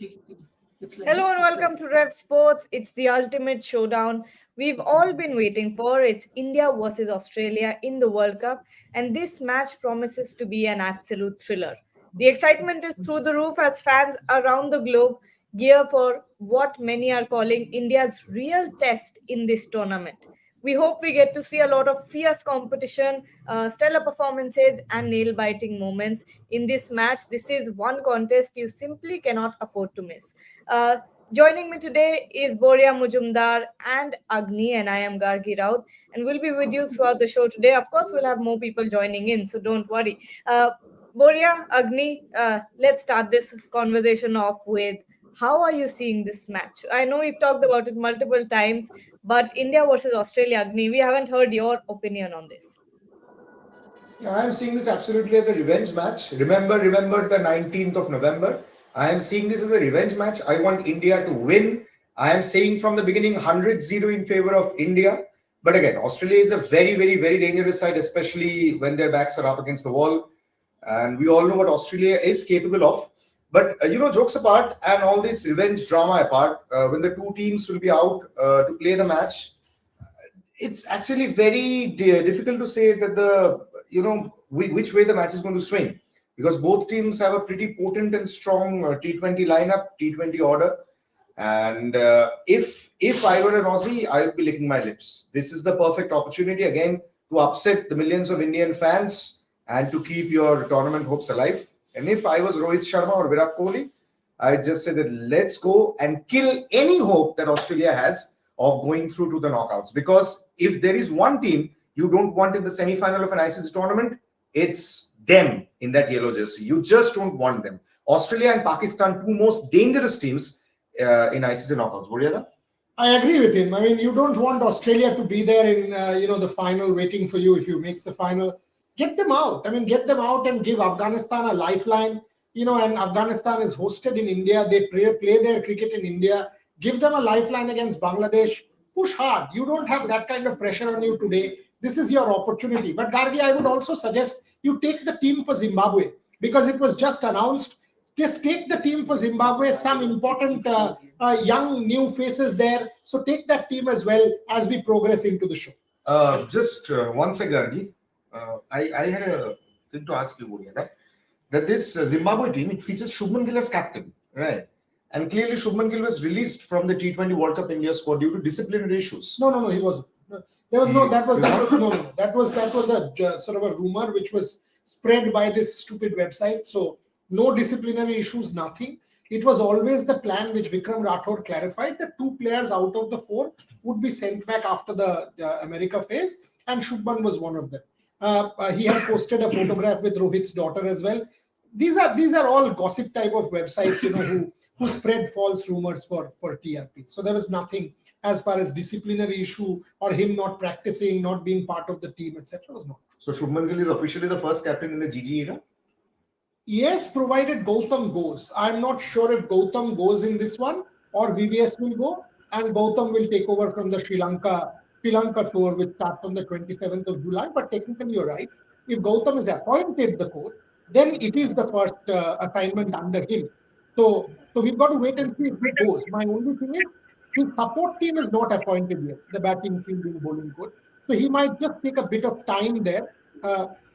Hello and welcome to Rev Sports. It's the ultimate showdown we've all been waiting for. It's India versus Australia in the World Cup, and this match promises to be an absolute thriller. The excitement is through the roof as fans around the globe gear for what many are calling India's real test in this tournament. We hope we get to see a lot of fierce competition, stellar performances, and nail biting moments in this match. This is one contest you simply cannot afford to miss. Uh, Joining me today is Boria Mujumdar and Agni, and I am Gargi Raut, and we'll be with you throughout the show today. Of course, we'll have more people joining in, so don't worry. Boria, Agni, let's start this conversation off with how are you seeing this match? I know we've talked about it multiple times, but India versus Australia, Agni, we haven't heard your opinion on this. I am seeing this absolutely as a revenge match. Remember the 19th of November. I am seeing this as a revenge match. I want India to win. I am saying from the beginning 100-0 in favor of India. But again, Australia is a very, very, very dangerous side, especially when their backs are up against the wall. And we all know what Australia is capable of. But, jokes apart and all this revenge drama apart, when the two teams will be out to play the match, it's actually very difficult to say that which way the match is going to swing, because both teams have a pretty potent and strong T20 lineup, T20 order. And if I were an Aussie, I would be licking my lips. This is the perfect opportunity again to upset the millions of Indian fans and to keep your tournament hopes alive. And if I was Rohit Sharma or Virat Kohli, I'd just say that let's go and kill any hope that Australia has of going through to the knockouts. Because if there is one team you don't want in the semi-final of an ICC tournament, it's them in that yellow jersey. You just don't want them. Australia and Pakistan, two most dangerous teams in ICC knockouts. Boriada? I agree with him. I mean, you don't want Australia to be there in the final waiting for you if you make the final. Get them out. I mean, get them out and give Afghanistan a lifeline. And Afghanistan is hosted in India. They play their cricket in India. Give them a lifeline against Bangladesh. Push hard. You don't have that kind of pressure on you today. This is your opportunity. But Gargi, I would also suggest you take the team for Zimbabwe, because it was just announced. Just take the team for Zimbabwe. Some important young new faces there. So take that team as well as we progress into the show. Just one second, Gargi. I had a thing to ask you, Boriada, that this Zimbabwe team, it features Shubman Gill as captain, right? And clearly, Shubman Gill was released from the T20 World Cup India squad due to disciplinary issues. No, he wasn't. There was no. That was a sort of a rumor which was spread by this stupid website. So no disciplinary issues, nothing. It was always the plan which Vikram Rathore clarified that 2 players out of the 4 would be sent back after the America phase, and Shubman was one of them. He had posted a photograph with Rohit's daughter as well. These are all gossip type of websites, who spread false rumors for TRP. So there was nothing as far as disciplinary issue or him not practicing, not being part of the team, etc. was not. So Shubman Gill is officially the first captain in the GG era? Yes, provided Gautam goes. I'm not sure if Gautam goes in this one or VVS will go, and Gautam will take over from the Sri Lanka tour, which starts on the 27th of July. But technically, you're right. If Gautam is appointed the coach, then it is the first assignment under him. So we've got to wait and see if he goes. My only thing is his support team is not appointed yet, the batting, fielding, bowling coach. So he might just take a bit of time there.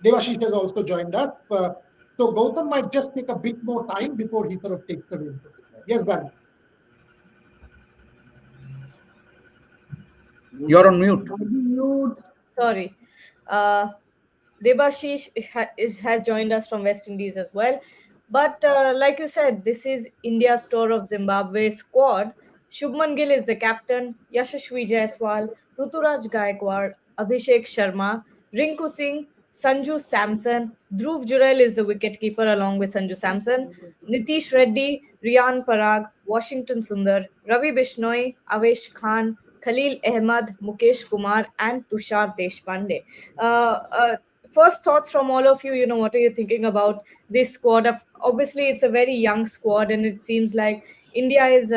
Devashish has also joined us. So Gautam might just take a bit more time before he sort of takes the win. Yes, Gary. You're on mute. Sorry. Debashish has joined us from West Indies as well. But like you said, this is India's tour of Zimbabwe squad. Shubman Gill is the captain, Yashasvi Jaiswal, Ruturaj Gaikwad, Abhishek Sharma, Rinku Singh, Sanju Samson, Dhruv Jurel is the wicketkeeper along with Sanju Samson, Nitish Reddy, Riyan Parag, Washington Sundar, Ravi Bishnoi, Avesh Khan, Khalil Ahmed, Mukesh Kumar, and Tushar Deshpande. First thoughts from all of you, what are you thinking about this squad? Obviously, it's a very young squad, and it seems like India is,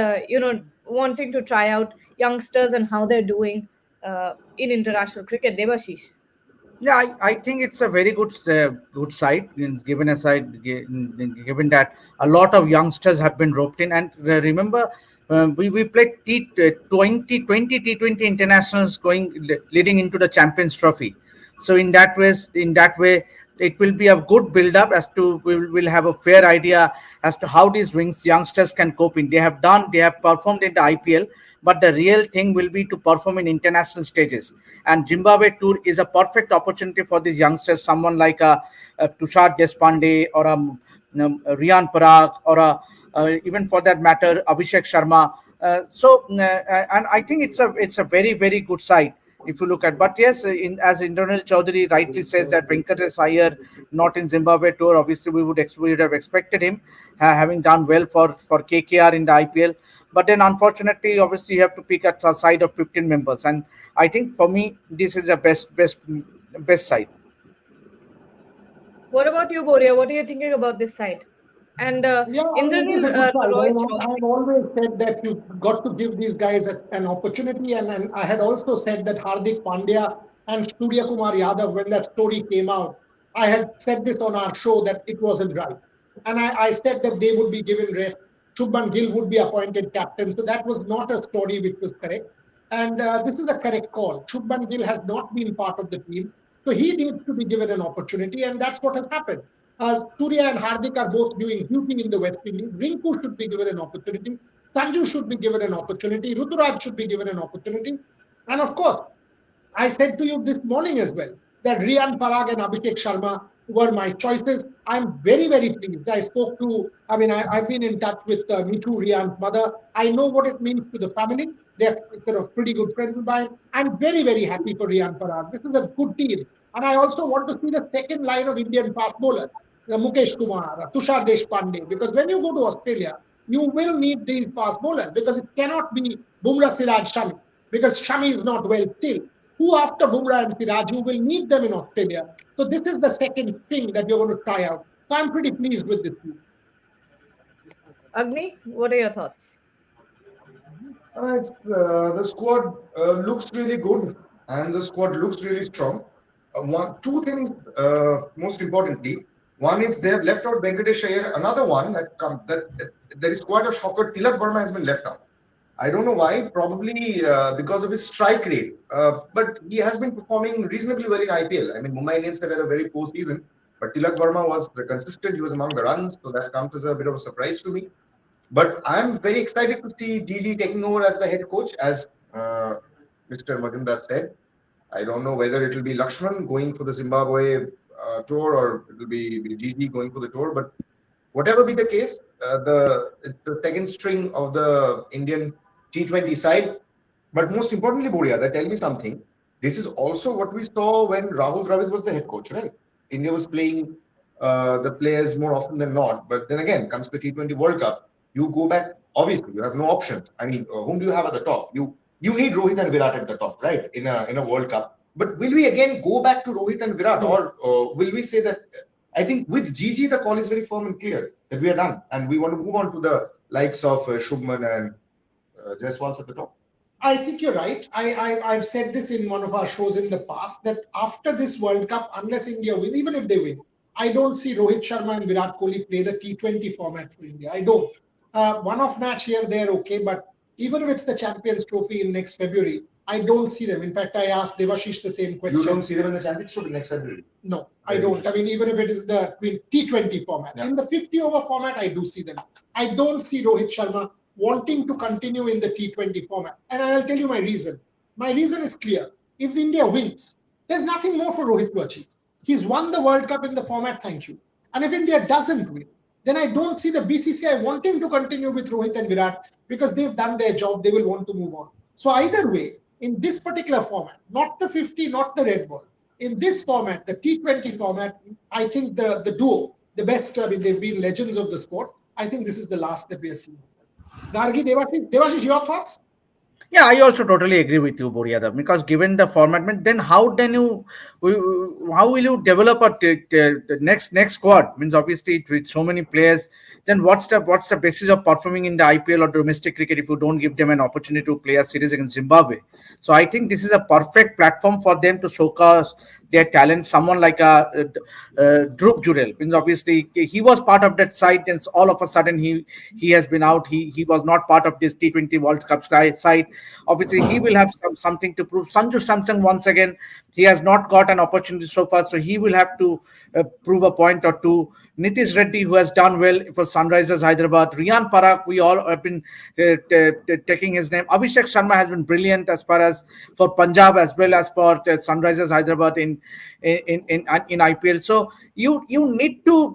wanting to try out youngsters and how they're doing in international cricket. Devashish. Yeah, I think it's a very good side, given aside given that a lot of youngsters have been roped in. And remember, we played T20 T20 internationals leading into the Champions Trophy. So in that way, it will be a good build up as to we will have a fair idea as to how these wings youngsters can cope in. They have performed in the IPL, but the real thing will be to perform in international stages. And Zimbabwe tour is a perfect opportunity for these youngsters, someone like a Tushar Deshpande or Rian Parag or even for that matter Abhishek Sharma. And I think it's a very good side if you look at. But yes, as Indranil Chaudhary rightly says that Venkatesh Iyer not in Zimbabwe tour. Obviously, we would have expected him having done well for KKR in the IPL. But then, unfortunately, obviously, you have to pick a side of 15 members, and I think for me, this is the best side. What about you, Boria? What are you thinking about this side? And Yeah, I mean, it is Indranil a good side. Roy I've Chaudhary. always said that you've got to give these guys an opportunity. And I had also said that Hardik Pandya and Surya Kumar Yadav, when that story came out, I had said this on our show that it wasn't right. And I said that they would be given rest. Shubman Gill would be appointed captain. So that was not a story which was correct. And this is a correct call. Shubman Gill has not been part of the team. So he needs to be given an opportunity. And that's what has happened. Surya and Hardik are both doing duty in the West Indies. Rinku should be given an opportunity. Sanju should be given an opportunity. Ruturaj should be given an opportunity. And of course, I said to you this morning as well that Rian Parag and Abhishek Sharma were my choices. I'm very pleased. I've been in touch with Mitu, Rian's mother. I know what it means to the family. They're sort of pretty good friends of mine. I'm very happy for Rian Parag. This is a good team. And I also want to see the second line of Indian fast bowlers, Mukesh Kumar, Tushar Deshpande, because when you go to Australia, you will need these fast bowlers because it cannot be Bumrah, Siraj, Shami because Shami is not well still. Who after Bumrah and Siraj, you will need them in Australia. So this is the second thing that you're going to try out. So I'm pretty pleased with this team. Agni, what are your thoughts? The squad looks really good and the squad looks really strong. Two things, most importantly. One is they have left out Venkatesh Iyer. Another one that there is quite a shocker. Tilak Verma has been left out. I don't know why. Probably because of his strike rate. But he has been performing reasonably well in IPL. I mean, Mumbai Indians had a very poor season, but Tilak Verma was consistent. He was among the runs, so that comes as a bit of a surprise to me. But I'm very excited to see DG taking over as the head coach, as Mr. Majumdar said. I don't know whether it will be Lakshman going for the Zimbabwe tour or it will be DG going for the tour. But whatever be the case, the second string of the Indian T20 side. But most importantly, Boria, that tell me something. This is also what we saw when Rahul Dravid was the head coach, right? India was playing the players more often than not. But then again, comes the T20 World Cup. You go back, obviously, you have no options. I mean, whom do you have at the top? You need Rohit and Virat at the top, right? In a World Cup. But will we again go back to Rohit and Virat, or will we say that? I think with GG, the call is very firm and clear that we are done, and we want to move on to the likes of Shubman and Jaiswal's at the top. I think you're right. I've said this in one of our shows in the past that after this World Cup, unless India win, even if they win, I don't see Rohit Sharma and Virat Kohli play the T20 format for India. I don't. One-off match here, they're okay, but even if it's the Champions Trophy in next February, I don't see them. In fact, I asked Devashish the same question. You don't see them in the Champions Trophy next February? No, I don't. I mean, even if it is the T20 format. Yeah. In the 50-over format, I do see them. I don't see Rohit Sharma wanting to continue in the T20 format. And I'll tell you my reason. My reason is clear. If India wins, there's nothing more for Rohit to achieve. He's won the World Cup in the format, thank you. And if India doesn't win, then I don't see the BCCI wanting to continue with Rohit and Virat because they've done their job. They will want to move on. So either way, in this particular format, not the 50, not the red ball, in this format, the T20 format, I think the duo, the best, I mean, they've been legends of the sport. I think this is the last that we are seeing. Gargi, Devashish, your thoughts? Yeah, I also totally agree with you, Boryada, because given the format, then how will you develop the next squad? Means obviously with so many players, then what's the basis of performing in the IPL or domestic cricket if you don't give them an opportunity to play a series against Zimbabwe? So I think this is a perfect platform for them to their talent. Someone like Dhruv Jurel, means obviously he was part of that side, and all of a sudden he has been out. He was not part of this T20 World Cup side. Obviously, he will have something to prove. Sanju Samson, once again, he has not got an opportunity so far, so he will have to prove a point or two. Nitish Reddy, who has done well for Sunrisers Hyderabad. Riyan Parak, we all have been taking his name. Abhishek Sharma has been brilliant as far as for Punjab as well as for Sunrisers Hyderabad in IPL. So you need to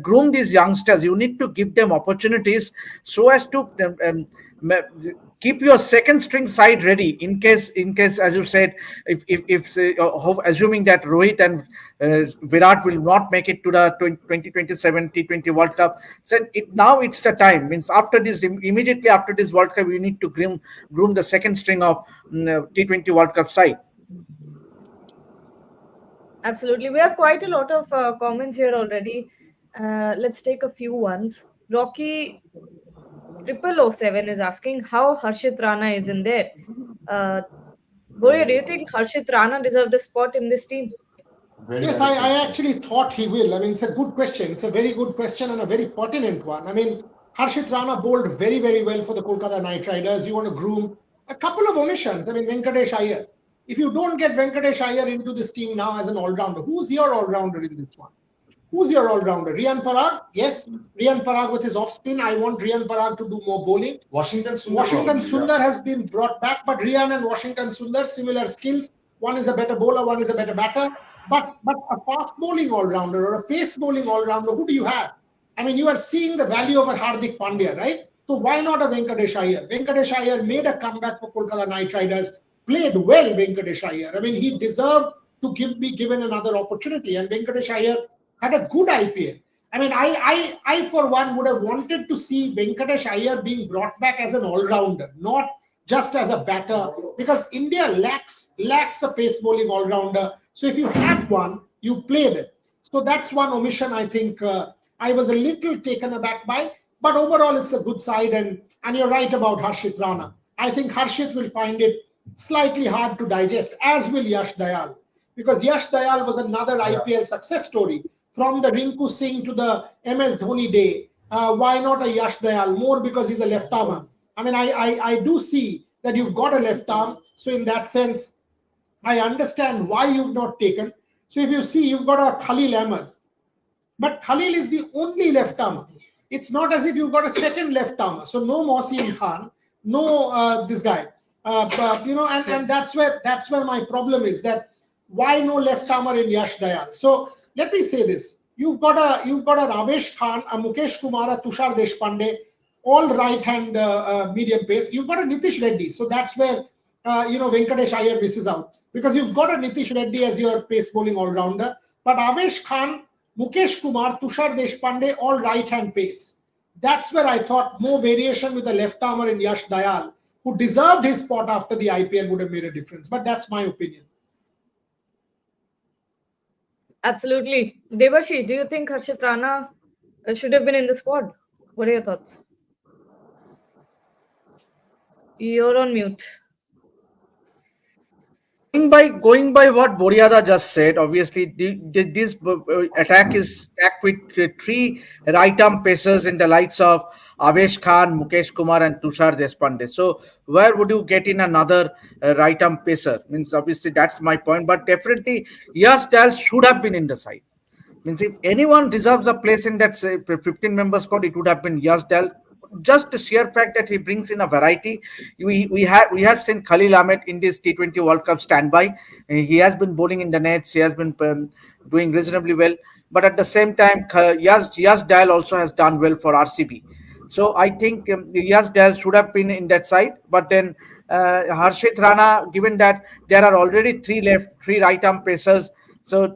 groom these youngsters. You need to give them opportunities so as to ma- keep your second string side ready in case, as you said, if assuming that Rohit and Virat will not make it to the 2027 T20 World Cup, then it's the time. Means after this, immediately after this World Cup, we need to groom the second string of T20 World Cup side. Absolutely. We have quite a lot of comments here already. Let's take a few ones. Rocky 0007 is asking how Harshit Rana is in there. Uh, Boria, do you think Harshit Rana deserved a spot in this team? Very Yes, valid I question. actually thought he will. I mean, it's a good question. It's a very good question and a very pertinent one. I mean, Harshit Rana bowled very, very well for the Kolkata Knight Riders. You want to groom a couple of omissions. I mean, Venkatesh Iyer. If you don't get Venkatesh Iyer into this team now as an all-rounder, who's your all-rounder in this one? Who's your all-rounder? Riyan Parag? Yes, Riyan Parag with his off-spin. I want Riyan Parag to do more bowling. Washington Sundar. Washington probably, Sundar has been brought back, but Riyan and Washington Sundar, similar skills. One is a better bowler, one is a better batter. But a fast bowling all-rounder or a pace bowling all-rounder, who do you have? I mean, you are seeing the value of a Hardik Pandya, right? So why not a Venkatesh Iyer? Venkatesh Iyer made a comeback for Kolkata Knight Riders, played well, Venkatesh Iyer. I mean, he deserved to be given another opportunity, and Venkatesh Iyer had a good IPL. I mean, I for one would have wanted to see Venkatesh Iyer being brought back as an all-rounder, not just as a batter, because India lacks a pace bowling all-rounder. So if you have one, you play them. So that's one omission I think I was a little taken aback by. But overall, it's a good side, and you're right about Harshit Rana. I think Harshit will find it slightly hard to digest, as will Yash Dayal, because Yash Dayal was another IPL success story from the Rinku Singh to the MS Dhoni day. Why not a Yash Dayal? More because he's a left armer. I mean, I do see that you've got a left arm. So in that sense, I understand why you've not taken. So if you see, you've got a Khalil Ahmed. But Khalil is the only left armer. It's not as if you've got a second left armer. So no Mohsin Khan, no this guy. And that's where my problem is, that why no left armer in Yash Dayal? So let me say this: you've got a Ravesh Khan, a Mukesh Kumar, a Tushar Deshpande, all right hand medium pace. You've got a Nitish Reddy. So that's where Venkatesh Iyer misses out, because you've got a Nitish Reddy as your pace bowling all rounder, but Avesh Khan, Mukesh Kumar, Tushar Deshpande, all right hand pace. That's where I thought more variation with the left armer in Yash Dayal, who deserved his spot after the IPL, would have made a difference. But that's my opinion. Absolutely. Devashish, do you think Harshit Rana should have been in the squad? What are your thoughts? You're on mute. Going by what Boriada just said, obviously this attack is stacked with three right-arm pacers in the likes of Avesh Khan, Mukesh Kumar, and Tushar Deshpande. So where would you get in another right-arm pacer? Means obviously that's my point, but definitely Yas Dal should have been in the side. Means if anyone deserves a place in that say, 15 member squad, it would have been Yasdal. Just the sheer fact that he brings in a variety. We have seen Khalil Ahmed in this T20 World Cup standby. He has been bowling in the nets. He has been doing reasonably well. But at the same time, Yas Dal also has done well for RCB. So I think Yas Dal should have been in that side. But then Harshit Rana, given that there are already three right arm pacers, so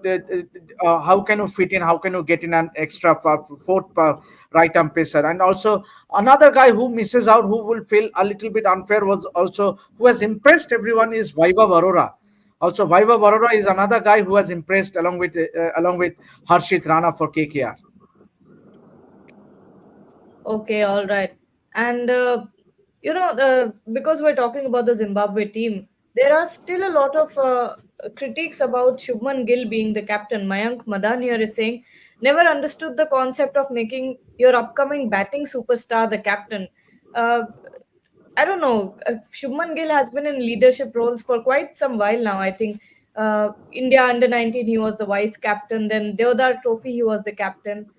how can you fit in? How can you get in an extra fourth right arm pacer? And also another guy who misses out, who will feel a little bit unfair, was also who has impressed everyone, is Vaibhav Arora. Also, Vaibhav Arora is another guy who has impressed along with Harshit Rana for KKR. Okay, all right. And because we're talking about the Zimbabwe team, there are still a lot of critiques about Shubman Gill being the captain. Mayank Madan here is saying, never understood the concept of making your upcoming batting superstar the captain. Uh, I don't know. Shubman Gill has been in leadership roles for quite some while now. I think India under 19, he was the vice captain. Then Deodar Trophy, he was the captain.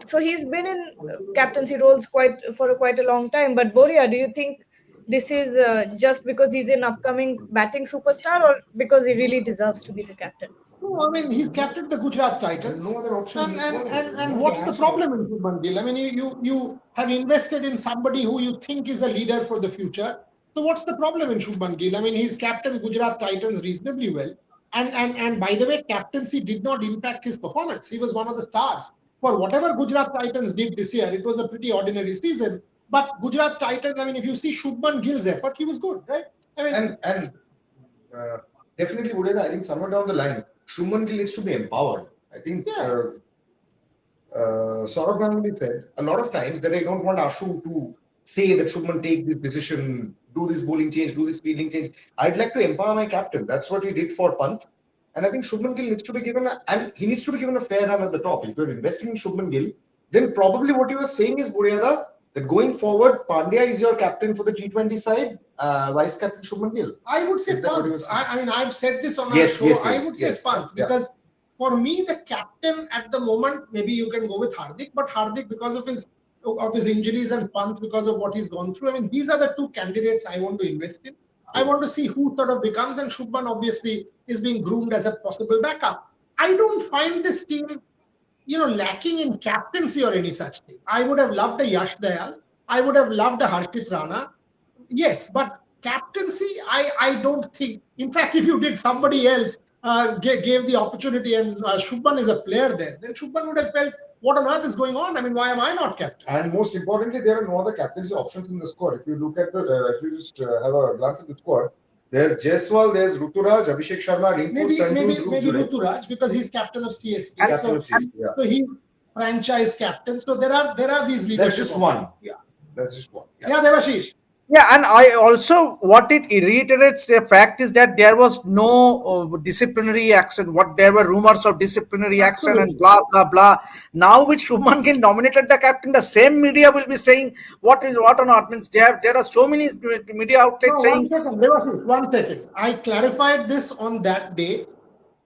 So he's been in captaincy roles quite a long time. But Boria, do you think this is just because he's an upcoming batting superstar, or because he really deserves to be the captain? No, I mean he's captained the Gujarat Titans. No other option. And what's the problem in Shubman Gill? I mean, you have invested in somebody who you think is a leader for the future. So what's the problem in Shubman Gill? I mean, he's captained Gujarat Titans reasonably well. And by the way, captaincy did not impact his performance. He was one of the stars. For whatever Gujarat Titans did this year, it was a pretty ordinary season. But Gujarat Titans, I mean, if you see Shubman Gill's effort, he was good, right? I mean, and definitely, Udaya, I think somewhere down the line, Shubman Gill needs to be empowered. I think Saurabh Ganguly said a lot of times that I don't want Ashu to say that Shubman take this decision, do this bowling change, do this fielding change. I'd like to empower my captain. That's what he did for Pant. And I think Shubman Gill needs to be given he needs to be given a fair run at the top. If you're investing in Shubman Gill, then probably what you are saying is, Buryada, that going forward, Pandya is your captain for the T20 side, vice captain Shubman Gill. I would say Pant. I mean, I've said this on our show. Yes, I would say Pant because for me, the captain at the moment, maybe you can go with Hardik, but Hardik because of his injuries and Pant because of what he's gone through. I mean, these are the two candidates I want to invest in. I want to see who sort of becomes, and Shubman obviously is being groomed as a possible backup. I don't find this team, lacking in captaincy or any such thing. I would have loved a Yash Dayal. I would have loved a Harshit Rana. Yes, but captaincy, I don't think. In fact, if you did somebody else gave the opportunity and Shubman is a player there, then Shubman would have felt, what on earth is going on? I mean, why am I not captain? And most importantly, there are no other captaincy options in the squad. If you look at if you just have a glance at the squad, there's Jaiswal, there's Ruturaj, Abhishek Sharma, Rinku, maybe Ruturaj because he's captain of CSK. So he's franchise captain. So there are these leadership. That's just options. one. Yeah. That's just one. Yeah, Devashish. Yeah, and I also what it reiterates the fact is that there was no disciplinary action. What there were rumors of disciplinary action and blah blah blah. Now with Shubman Gill nominated the captain, the same media will be saying what on earth means. There are so many media outlets saying. One second. I clarified this on that day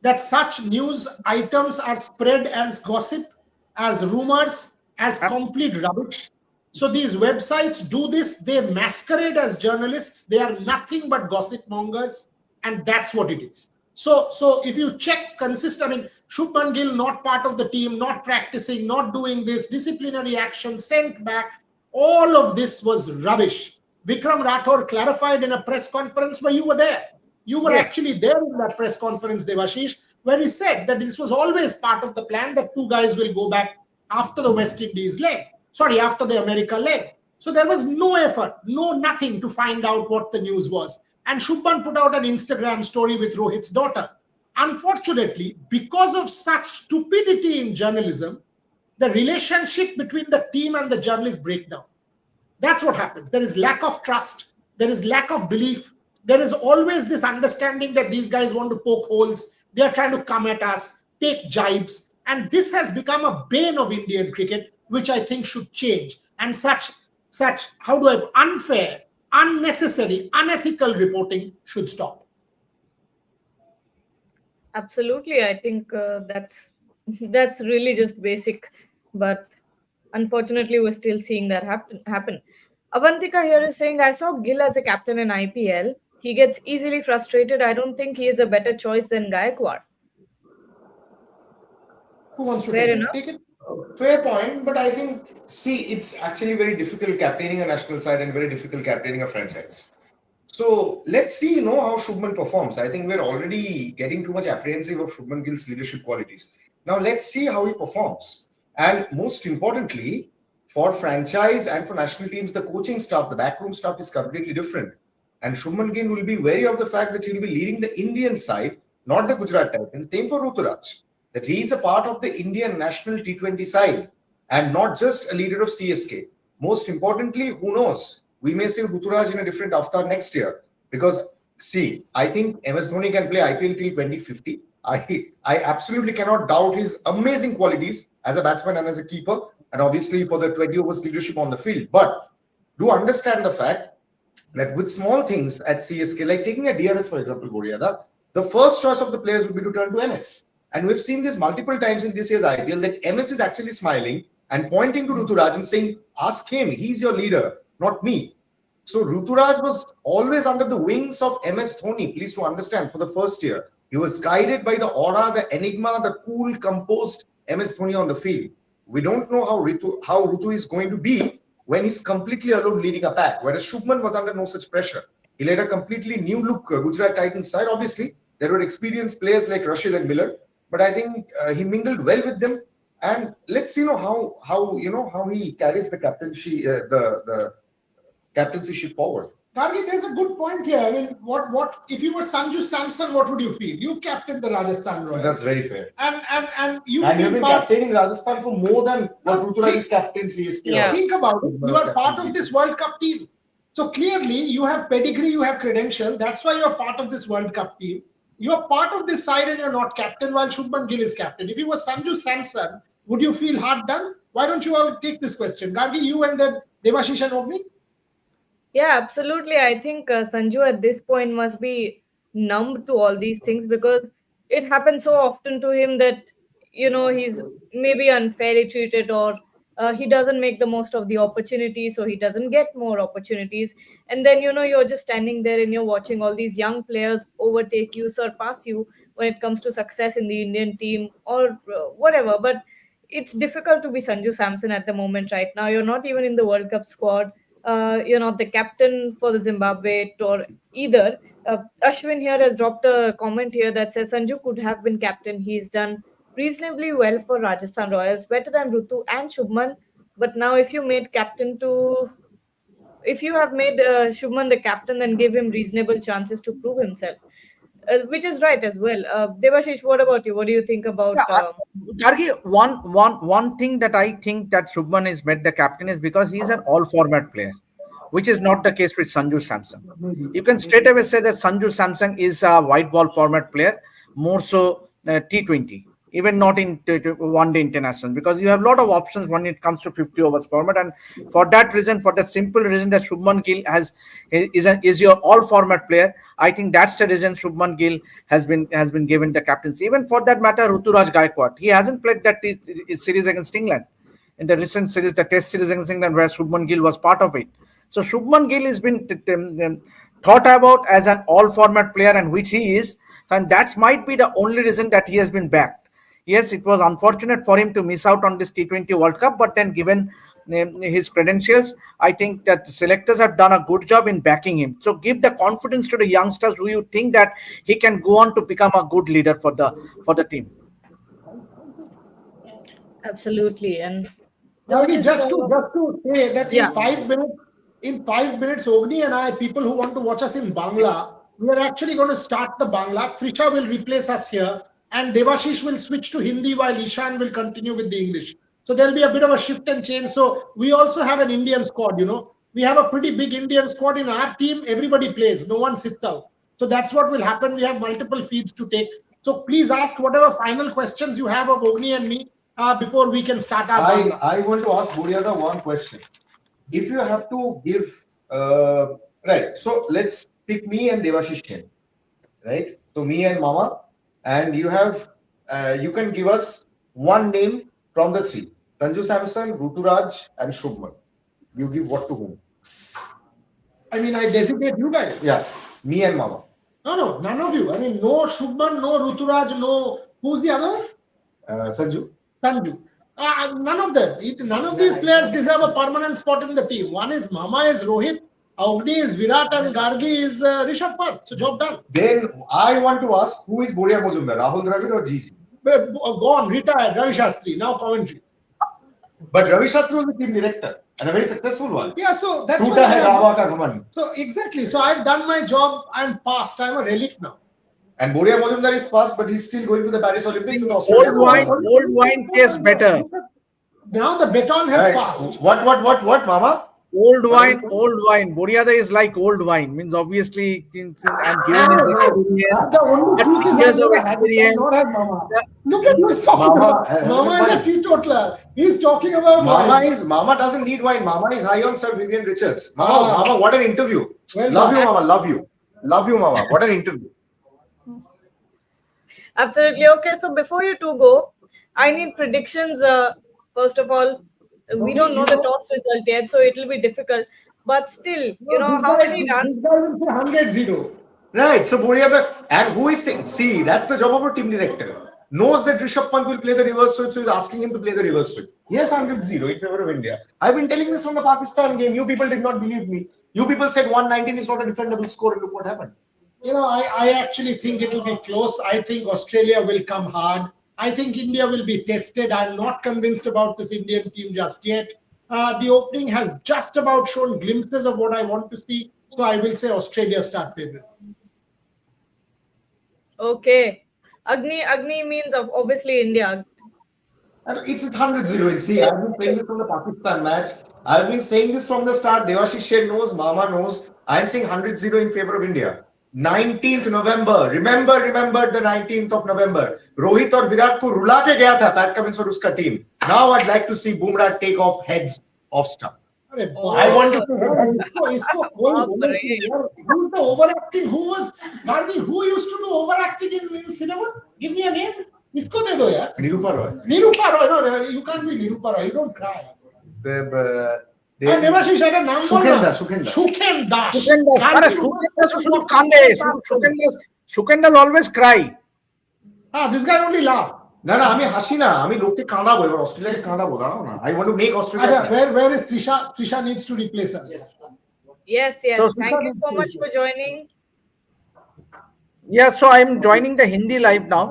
that such news items are spread as gossip, as rumors, as complete rubbish. So these websites do this, they masquerade as journalists, they are nothing but gossip mongers, and that's what it is. So if you check Shubman Gill not part of the team, not practicing, not doing this, disciplinary action, sent back, all of this was rubbish. Vikram Rathore clarified in a press conference where you were there. You were actually there in that press conference, Devashish, where he said that this was always part of the plan that two guys will go back after the West Indies leg. After the America leg. So there was no effort, nothing to find out what the news was. And Shubman put out an Instagram story with Rohit's daughter. Unfortunately, because of such stupidity in journalism, the relationship between the team and the journalist breaks down. That's what happens. There is lack of trust. There is lack of belief. There is always this understanding that these guys want to poke holes. They are trying to come at us, take jibes. And this has become a bane of Indian cricket, which I think should change. And such unfair, unnecessary, unethical reporting should stop. Absolutely, I think that's really just basic, but unfortunately, we're still seeing that happen. Avantika here is saying, I saw Gill as a captain in IPL. He gets easily frustrated. I don't think he is a better choice than Gaikwad. Who wants to take it? Fair point, but I think, it's actually very difficult captaining a national side and very difficult captaining a franchise. So let's see, how Shubman performs. I think we're already getting too much apprehensive of Shubman Gill's leadership qualities. Now let's see how he performs. And most importantly, for franchise and for national teams, the coaching staff, the backroom staff is completely different. And Shubman Gill will be wary of the fact that he'll be leading the Indian side, not the Gujarat Titans. Same for Ruturaj, that he is a part of the Indian national T20 side and not just a leader of CSK. Most importantly, who knows? We may see Ruturaj in a different avatar next year, because See, I think MS Dhoni can play IPL till 2050. I absolutely cannot doubt his amazing qualities as a batsman and as a keeper, and obviously for the 20 overs leadership on the field. But do understand the fact that with small things at CSK, like taking a DRS for example, Boriada, the first choice of the players would be to turn to MS. And we've seen this multiple times in this year's IPL that MS is actually smiling and pointing to Ruturaj and saying, ask him, he's your leader, not me. So Ruturaj was always under the wings of MS Dhoni. Please to understand, for the first year, he was guided by the aura, the enigma, the cool, composed MS Dhoni on the field. We don't know how Rutu is going to be when he's completely alone leading a pack. Whereas Shubman was under no such pressure. He led a completely new look Gujarat Titans side. Obviously, there were experienced players like Rashid and Miller, but I think he mingled well with them. And let's see how he carries the captaincy, the captaincy ship forward. Gargi, there's a good point here. I mean, what if you were Sanju Samson, what would you feel? You've captained the Rajasthan Royals. That's very fair. And you've been captaining Rajasthan for more than what Ruturaj's captaincy is. Yeah. Think about it. You are part of this World Cup team. So clearly, you have pedigree, you have credential. That's why you're part of this World Cup team. You're part of this side and you're not captain, while Shubman Gill is captain. If you were Sanju Samson, would you feel hard done? Why don't you all take this question? Gargi, you and then Devashish and Ogni? Yeah, absolutely. I think Sanju at this point must be numb to all these things because it happens so often to him that, he's maybe unfairly treated or he doesn't make the most of the opportunity, so he doesn't get more opportunities. And then, you're just standing there and you're watching all these young players overtake you, surpass you when it comes to success in the Indian team or whatever. But it's difficult to be Sanju Samson at the moment right now. You're not even in the World Cup squad. You're not the captain for the Zimbabwe tour either. Ashwin here has dropped a comment here that says Sanju could have been captain. He's done reasonably well for Rajasthan Royals, better than Rutu and Shubman. But now, if you have made Shubman the captain, then give him reasonable chances to prove himself, which is right as well. Devashish, what about you? What do you think about? Gargi, one thing that I think that Shubman is made the captain is because he's an all-format player, which is not the case with Sanju Samson. You can straight away say that Sanju Samson is a white ball format player, more so T20, even not in one-day international, because you have a lot of options when it comes to 50 overs format. And for that reason, for the simple reason that Shubman Gill is your all-format player, I think that's the reason Shubman Gill has been given the captaincy. Even for that matter, Ruturaj Gaikwad, he hasn't played that series against England. In the recent series, the test series against England, where Shubman Gill was part of it. So Shubman Gill has been thought about as an all-format player, and which he is, and that might be the only reason that he has been backed. Yes, it was unfortunate for him to miss out on this T20 World Cup, but then given his credentials, I think that the selectors have done a good job in backing him. So give the confidence to the youngsters who you think that he can go on to become a good leader for the team. Absolutely. And Just to say that in 5 minutes, Ogni and I, people who want to watch us in Bangla, we are actually going to start the Bangla. Trisha will replace us here, and Devashish will switch to Hindi while Ishan will continue with the English. So there'll be a bit of a shift and change. So we also have an Indian squad, We have a pretty big Indian squad in our team. Everybody plays. No one sits out. So that's what will happen. We have multiple feeds to take. So please ask whatever final questions you have of Ogni and me before we can start our Bangla. I want to ask Boriada one question. If you have to give, right, so let's pick me and Devashish here, right? So me and Mama, and you can give us one name from the three: Sanju Samson, Ruturaj, and Shubman. You give what to whom? I mean, I designate you guys. Yeah, me and Mama. No, none of you. I mean, no Shubman, no Ruturaj, no. Who's the other one? Sanju. None of them. None of these players deserve a permanent spot in the team. One is Mama, is Rohit, Ogni is Virat, and Gargi is Rishabh Pant. So job done. Then I want to ask, who is Boria Mojumdar, Rahul Dravid or GC? Gone, retired, Ravi Shastri, now commentary. But Ravi Shastri was the team director and a very successful one. Yeah, so that's why. So exactly. So I've done my job. I'm past. I'm a relic now. And Boria Mojumdar is past, but he's still going to the Paris Olympics. Old wine tastes better. Now the baton has passed. What, Mama? Old What are you wine, saying? old wine. Boriada is like old wine. Means obviously, and given his Oh, experience, that's the only truth 30 is I've years of never had it. I've experience. not had Mama. Yeah, Look at who he's talking Mama, about. Mama is a teetotaler. He's talking about wine. Mama doesn't need wine. Mama is high on Sir Vivian Richards. Ah, Mama, what an interview. well Love you, done. Mama. Love you. Love you, Mama. What an interview. Absolutely. Okay, so before you two go, I need predictions. First of all, we don't know the toss result yet, so it will be difficult. But still, No, how many this runs? guy will say 100-0. Right. So Boria, and who is saying, see, that's the job of a team director. Knows that Rishabh Pant will play the reverse switch, so is asking him to play the reverse switch. Yes, 100-0 in favor of India. I've been telling this from the Pakistan game. You people did not believe me. You people said 119 is not a defendable score, and look what happened. I actually think it will be close. I think Australia will come hard. I think India will be tested. I'm not convinced about this Indian team just yet. The opening has just about shown glimpses of what I want to see. So I will say Australia start favorite. Okay. Agni means obviously India. It's 100-0. And see, I've been saying this from the Pakistan match. I've been saying this from the start. Devashish Sher knows, Mama knows. I'm saying 100-0 in favor of India. 19th November. Remember the 19th of November. Rohit और विराट को रुला के गया था Pat Cummins और उसका team. Now I'd like to see Bumrah take off heads of stump. I want to Who's the overacting? Who was Gandhi? Who used to do overacting in cinema? Give me a name. इसको दे दो यार. Nirupa Roy. Nirupa Roy. No, you can't be Nirupa Roy. You don't cry. Devashish, একটা নাম বল না. Shubman Gill. Shukendra always cry. This guy only laugh. না আমি হাসি না আমি লোককে কাঁদাবো এবার অস্ট্রেলিয়াকে কাঁদাবো দাঁড়াও না I want to make Australia where is Trisha? Trisha needs to replace us. Yes. So, Thank you so much for joining. Yeah, so I'm joining the Hindi live now.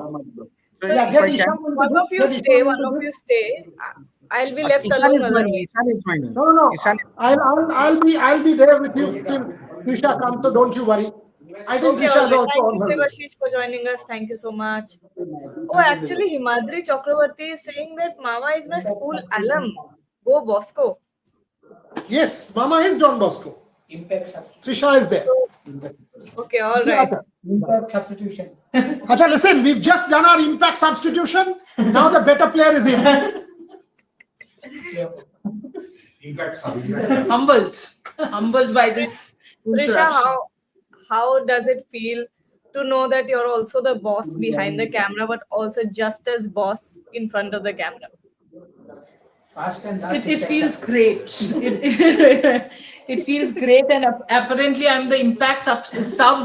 So one of you stay. I'll be left Ishan is alone. joining. Ishan is joining. No. Ishan, I'll be there with you till Trisha comes, so don't you worry. I think Okay, Trisha is also thank on you, her way. Devashish, for joining us. Thank you so much. Oh, actually, Himadri Chakravarti is saying that Mama is my school alum. Go Bosco. Yes, Mama is Don Bosco. Trisha is there. Okay, all right. Impact substitution. Acha, listen, we've just done our impact substitution. Now the better player is in. Humbled by this Trisha, introduction. how does it feel to know that you're also the boss behind the camera, but also just as boss in front of the camera? Fast and last. It feels great. It feels great, and apparently I'm the impact sub.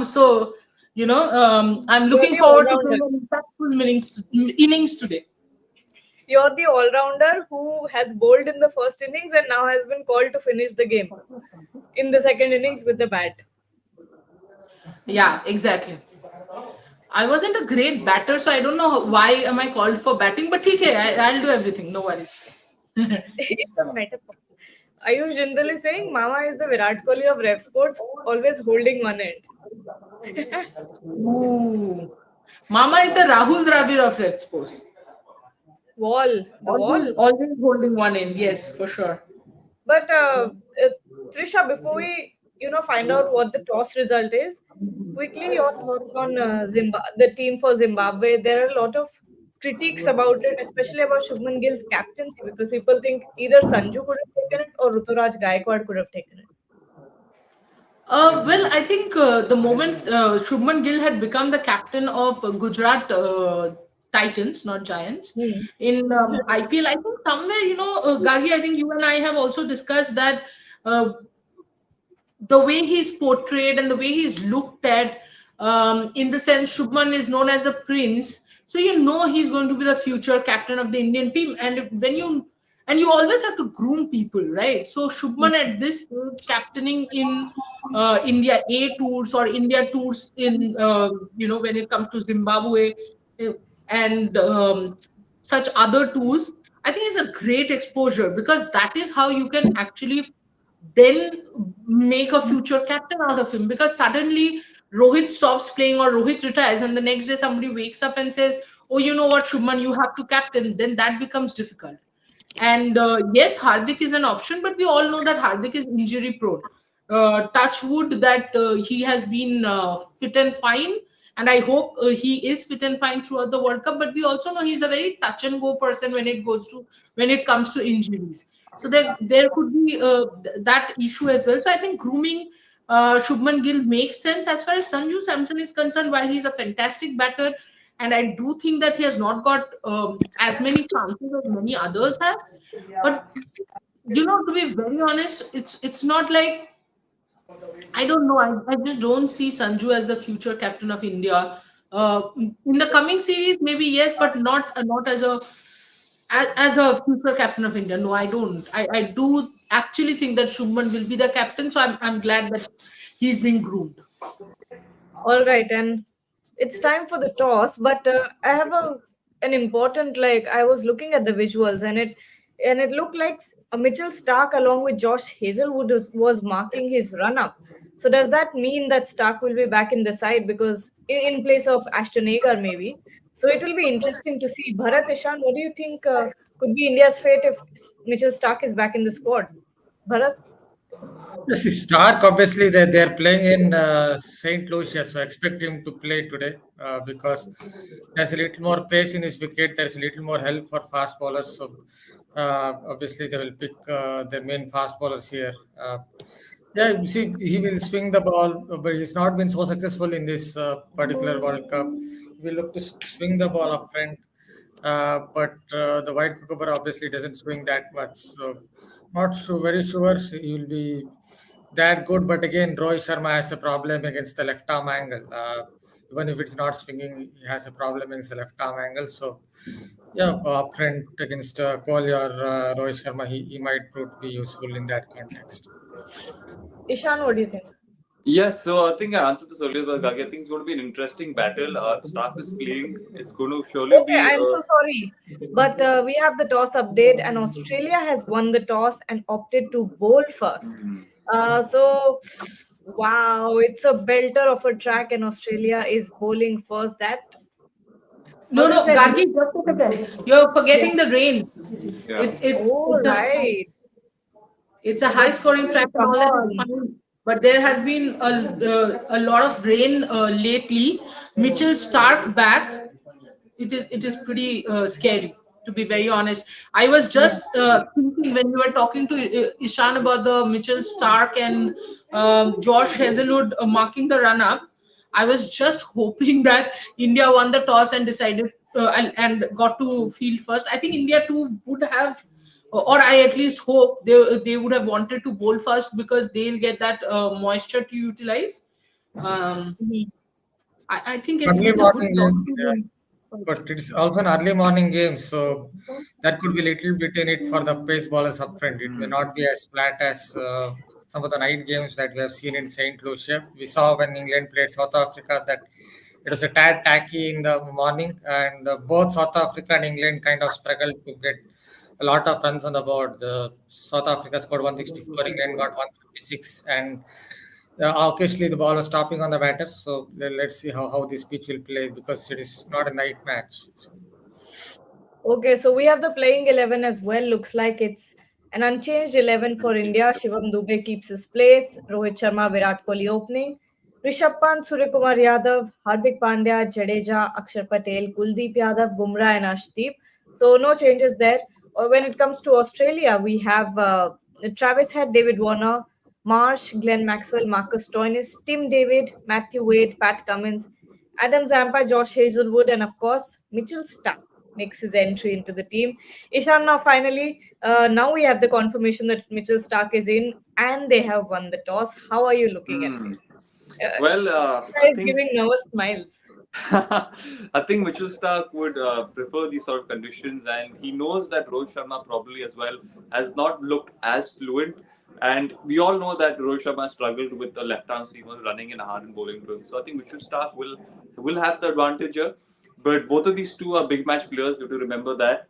So I'm looking forward to playing an impactful innings today. You're the all-rounder who has bowled in the first innings and now has been called to finish the game in the second innings with the bat. Yeah, exactly. I wasn't a great batter, so I don't know why am I called for batting, but okay, I'll do everything. No worries. It's a metaphor. Ayush Jindal is saying Mama is the Virat Kohli of Rev Sports, always holding one end. Ooh. Mama is the Rahul Dravid of Rev Sports. Always holding one end. Yes, for sure. But Trisha, before we find out what the toss result is, quickly your thoughts on the team for Zimbabwe. There are a lot of critiques about it, especially about Shubman Gill's captaincy, because people think either Sanju could have taken it or Ruturaj Gaikwad could have taken it. Well, I think the moment Shubman Gill had become the captain of Gujarat Titans, not Giants, in IPL, I think somewhere, Gagi, I think you and I have also discussed that the way he's portrayed and the way he's looked at, in the sense Shubman is known as the prince, so he's going to be the future captain of the Indian team, and you always have to groom people, right? So Shubman at this stage captaining in India A tours or India tours in when it comes to Zimbabwe and such other tours, I think it's a great exposure, because that is how you can actually then make a future captain out of him. Because suddenly Rohit stops playing or Rohit retires, and the next day somebody wakes up and says, oh, you know what, Shubman, you have to captain, then that becomes difficult. And yes, Hardik is an option, but we all know that Hardik is injury prone. Touch wood that he has been fit and fine, and I hope he is fit and fine throughout the World Cup. But we also know he's a very touch and go person when it comes to injuries. So there could be that issue as well. So I think grooming Shubman Gill makes sense. As far as Sanju Samson is concerned, while he's a fantastic batter, and I do think that he has not got as many chances as many others have. But to be very honest, it's not like, I don't know. I just don't see Sanju as the future captain of India. In the coming series, maybe yes, but not as a future captain of India. No, I don't. I do actually think that Shubman will be the captain. So I'm glad that he's being groomed. All right, and it's time for the toss. But I have an important, like, I was looking at the visuals, and it looked like a Mitchell Stark along with Josh Hazelwood was marking his run up. So does that mean that Stark will be back in the side because in place of Ashton Agar maybe? So it will be interesting to see. Bharat, Ishan, what do you think could be India's fate if Mitchell Stark is back in the squad? Bharat? Yes, he's Stark. Obviously, they're playing in Saint Lucia, so expect him to play today because there's a little more pace in his wicket. There's a little more help for fast bowlers. So obviously, they will pick their main fast bowlers here. Yeah, you see, he will swing the ball, but he's not been so successful in this particular World Cup. He will look to swing the ball up front, but the white cucumber obviously doesn't swing that much. So, not sure, very sure he will be that good. But again, Rohit Sharma has a problem against the left arm angle. Even if it's not swinging, he has a problem against the left arm angle. So, yeah, up front against Kohli or Rohit Sharma, he might prove to be useful in that context. Ishan, what do you think? Yes, so I think I answered this earlier, but I think it's going to be an interesting battle. Stark is playing. It's going to surely Okay, be. I'm so sorry. But we have the toss update, and Australia has won the toss and opted to bowl first. So, wow, it's a belter of a track, and Australia is bowling first. That No, how does no, that Gargi, look? just a second. You're Yeah. forgetting the rain. Yeah. Oh, It's a right. it's a high That's scoring track true. and Come all that is on. fine, but there has been a lot of rain lately. Mitchell Stark back, it is pretty scary, to be very honest. I was Yeah. just thinking when you were talking to Ishan about the Mitchell Stark and Josh Hazelwood marking the run up. I was just hoping that India won the toss and decided and got to field first. I think India too would have, or I at least hope they would have wanted to bowl first because they'll get that moisture to utilize. Um, Mhm. I think Early it's a good morning toss games, to yeah. win. But it's also an early morning game, so that could be a little bit in it for the pace bowlers up front. It may not be as flat as some of the night games that we have seen in Saint Lucia. We saw when England played South Africa that it was a tad tacky in the morning, and both South Africa and England kind of struggled to get a lot of runs on the board. The South Africa scored 164, England got 156, and occasionally the ball was stopping on the batter. So let's see how this pitch will play because it is not a night match. So, Okay, so we have the playing 11 as well. Looks like it's an unchanged 11 for India. Shivam Dube keeps his place. Rohit Sharma, Virat Kohli opening. Rishabh Pant, Suryakumar Yadav, Hardik Pandya, Jadeja, Akshar Patel, Kuldeep Yadav, Bumrah, and Ashdeep. So no changes there. Or when it comes to Australia, we have Travis Head, David Warner, Marsh, Glenn Maxwell, Marcus Stoinis, Tim David, Matthew Wade, Pat Cummins, Adam Zampa, Josh Hazelwood, and of course Mitchell Stark makes his entry into the team. Ishan, now finally, now we have the confirmation that Mitchell Stark is in and they have won the toss. How are you looking at Hmm. this? Uh, Well, I Guy is think giving nervous smiles. I think Mitchell Stark would prefer these sort of conditions, and he knows that Rohit Sharma probably as well has not looked as fluent. And we all know that Rohit Sharma struggled with the left arm seamer running in hard and bowling drills. So I think Mitchell Stark will have the advantage here. But both of these two are big match players. You have to remember that.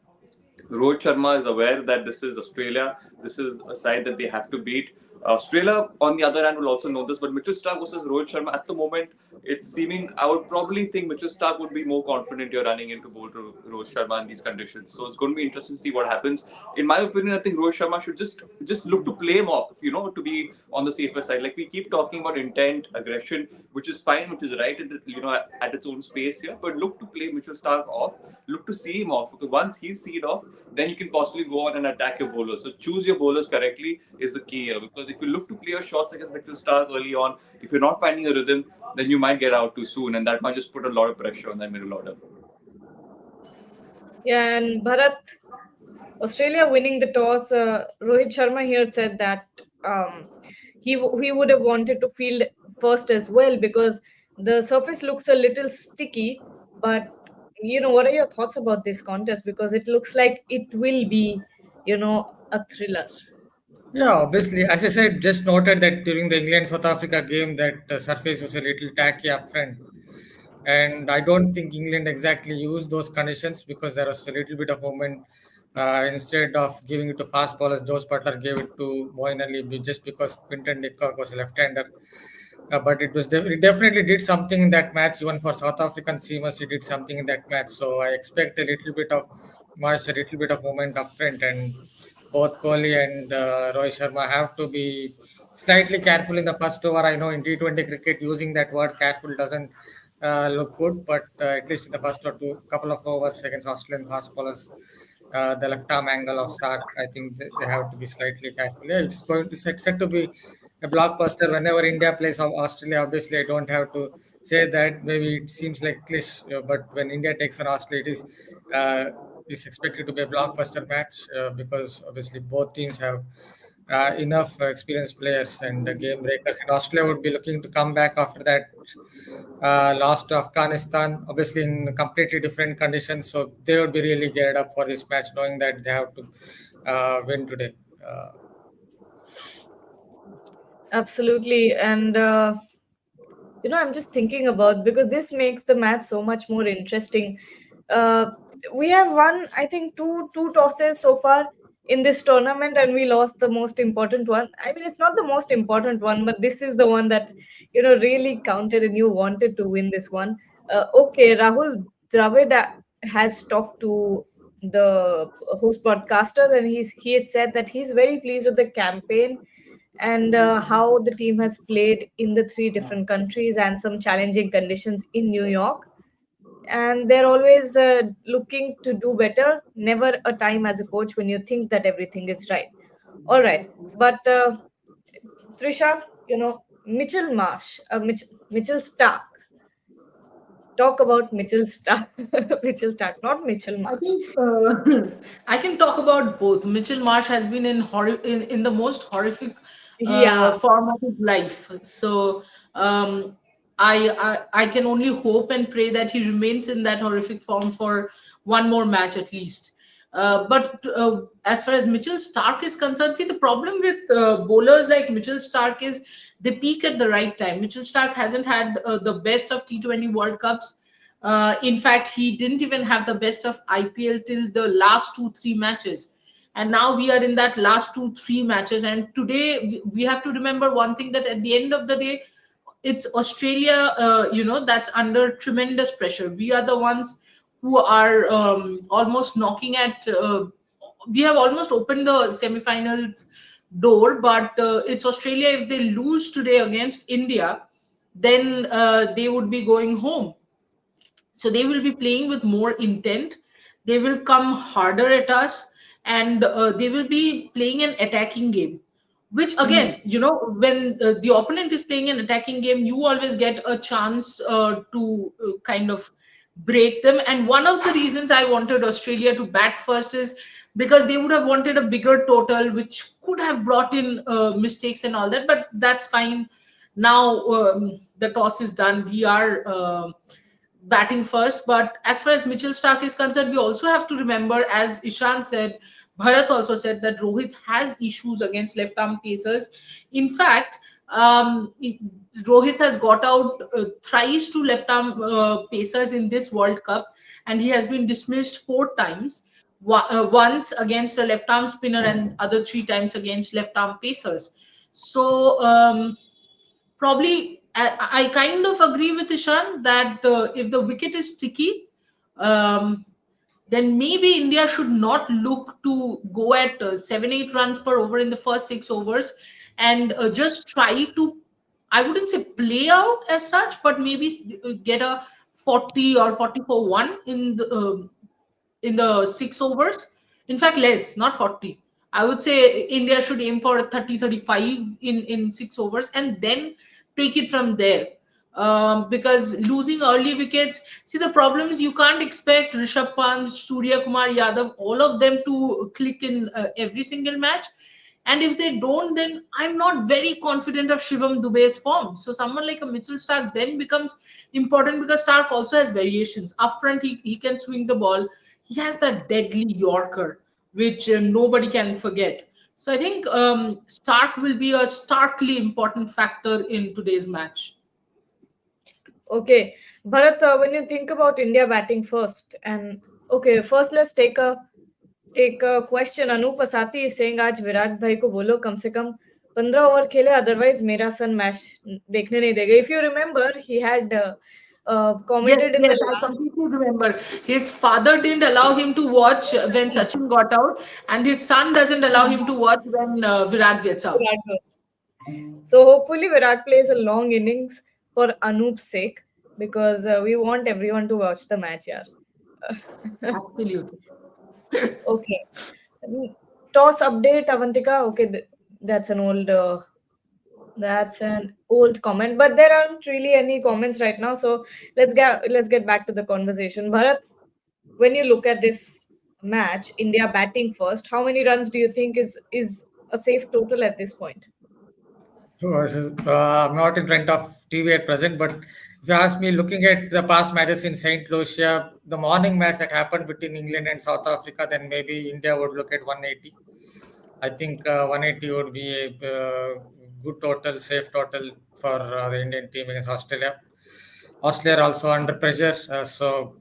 Rohit Sharma is aware that this is Australia. This is a side that they have to beat. Australia, on the other hand, will also know this, but Mitchell Starc versus Rohit Sharma at the moment, it's seeming. I would probably think Mitchell Starc would be more confident you're running into bowl to Rohit Sharma in these conditions. So it's going to be interesting to see what happens. In my opinion, I think Rohit Sharma should just look to play him off, to be on the safer side. Like we keep talking about intent, aggression, which is fine, which is right, at its own space here. But look to play Mitchell Starc off. Look to see him off, because once he's seen off, then you can possibly go on and attack your bowlers. So choose your bowlers correctly is the key here. Because if you look to play your shots against Mitchell Starc early on, if you're not finding a rhythm, then you might get out too soon, and that might just put a lot of pressure on that middle order. Yeah, and Bharat, Australia winning the toss, Rohit Sharma here said that he would have wanted to field first as well, because the surface looks a little sticky. But what are your thoughts about this contest? Because it looks like it will be, a thriller. Yeah, obviously, as I said, just noted that during the England South Africa game, that surface was a little tacky up front. And I don't think England exactly used those conditions, because there was a little bit of movement. Instead of giving it to fast bowlers, Jose Butler gave it to Moeen Ali just because Quinton de Kock was a left-hander. But it definitely did something in that match. Even for South African seamers, it did something in that match. So I expect a little bit of a little bit of movement up front, and both Kohli and Rohit Sharma have to be slightly careful in the first over. I know in T20 cricket, using that word careful doesn't look good, but at least in the first or couple of overs against Australian fast bowlers, the left arm angle of Stark, I think they have to be slightly careful. Yeah, it's going to set to be a blockbuster whenever India plays Australia. Obviously, I don't have to say that. Maybe it seems like cliché, but when India takes on Australia, is expected to be a blockbuster match, because obviously both teams have enough experienced players and game breakers. And Australia would be looking to come back after that lost to Afghanistan, obviously in completely different conditions. So they would be really geared up for this match, knowing that they have to win today. Absolutely. And I'm just thinking about, because this makes the match so much more interesting. uh, we have won, I think, two tosses so far in this tournament, and we lost the most important one. I mean, it's not the most important one, but this is the one that really counted, and you wanted to win this one. Okay, Rahul Dravid has talked to the host broadcasters, and he has said that he's very pleased with the campaign, and how the team has played in the three different countries and some challenging conditions in New York. And they're always looking to do better. Never a time as a coach when you think that everything is right. All right. But Trisha, Mitchell Marsh, Mitchell Stark. Talk about Mitchell Stark. Mitchell Stark, not Mitchell I Marsh. think I can talk about both. Mitchell Marsh has been in the most horrific Yeah, form of his life. So um, I can only hope and pray that he remains in that horrific form for one more match at least. But as far as Mitchell Stark is concerned, see, the problem with bowlers like Mitchell Stark is they peak at the right time. Mitchell Stark hasn't had the best of T20 World Cups. In fact, he didn't even have the best of IPL till the last 2 3 matches. And now we are in that last 2 3 matches. And today we have to remember one thing, that at the end of the day, it's Australia, that's under tremendous pressure. We are the ones who are almost knocking at. We have almost opened the semifinals door, but it's Australia. If they lose today against India, then they would be going home. So they will be playing with more intent. They will come harder at us, and they will be playing an attacking game, which again, when the opponent is playing an attacking game, you always get a chance to kind of break them. And one of the reasons I wanted Australia to bat first is because they would have wanted a bigger total, which could have brought in mistakes and all that, but that's fine. Now the toss is done. We are batting first. But as far as Mitchell Stark is concerned, we also have to remember, as Ishan said, Bharat also said, that Rohit has issues against left arm pacers. In fact, Rohit has got out thrice to left arm pacers in this World Cup, and he has been dismissed 4 times. Once against a left arm spinner, and other 3 times against left arm pacers. So probably I kind of agree with Ishan that if the wicket is sticky, um, then maybe India should not look to go at 7-8 runs per over in the first 6 overs, and just try to, I wouldn't say play out as such, but maybe get a 40 or 44 1 in the 6 overs. In fact, less, not 40. I would say India should aim for 30-35 in 6 overs and then take it from there. Because losing early wickets, see, the problem is you can't expect Rishabh Pant, Surya Kumar Yadav, all of them to click in every single match. And if they don't, then I'm not very confident of Shivam Dubey's form. So someone like a Mitchell Stark then becomes important, because Stark also has variations. Up front, he can swing the ball. He has that deadly Yorker, which nobody can forget. So I think Stark will be a starkly important factor in today's match. Okay, Bharat, when you think about India batting first, and okay, first let's take a question. Anup Asati is saying आज विराट भाई को बोलो कम से कम 15 over खेले, otherwise मेरा सन match देखने नहीं देगा. If you remember, he had Yes, commented in yes, the I last. completely remember. His father didn't allow him to watch when Sachin got out, and his son doesn't allow him to watch when Virat gets out. Virat goes. So hopefully Virat plays a long innings for Anoop's sake, because we want everyone to watch the match, yeah. Absolutely. Okay. Toss update, Avantika. Okay, that's an old comment, but there aren't really any comments right now. So let's get back to the conversation. Bharat, when you look at this match, India batting first, how many runs do you think is a safe total at this point? So I'm not in front of TV at present, but if you ask me, looking at the past matches in St. Lucia, the morning match that happened between England and South Africa, then maybe India would look at 180. I think 180 would be a good total, safe total for the Indian team against Australia. Australia are also under pressure, so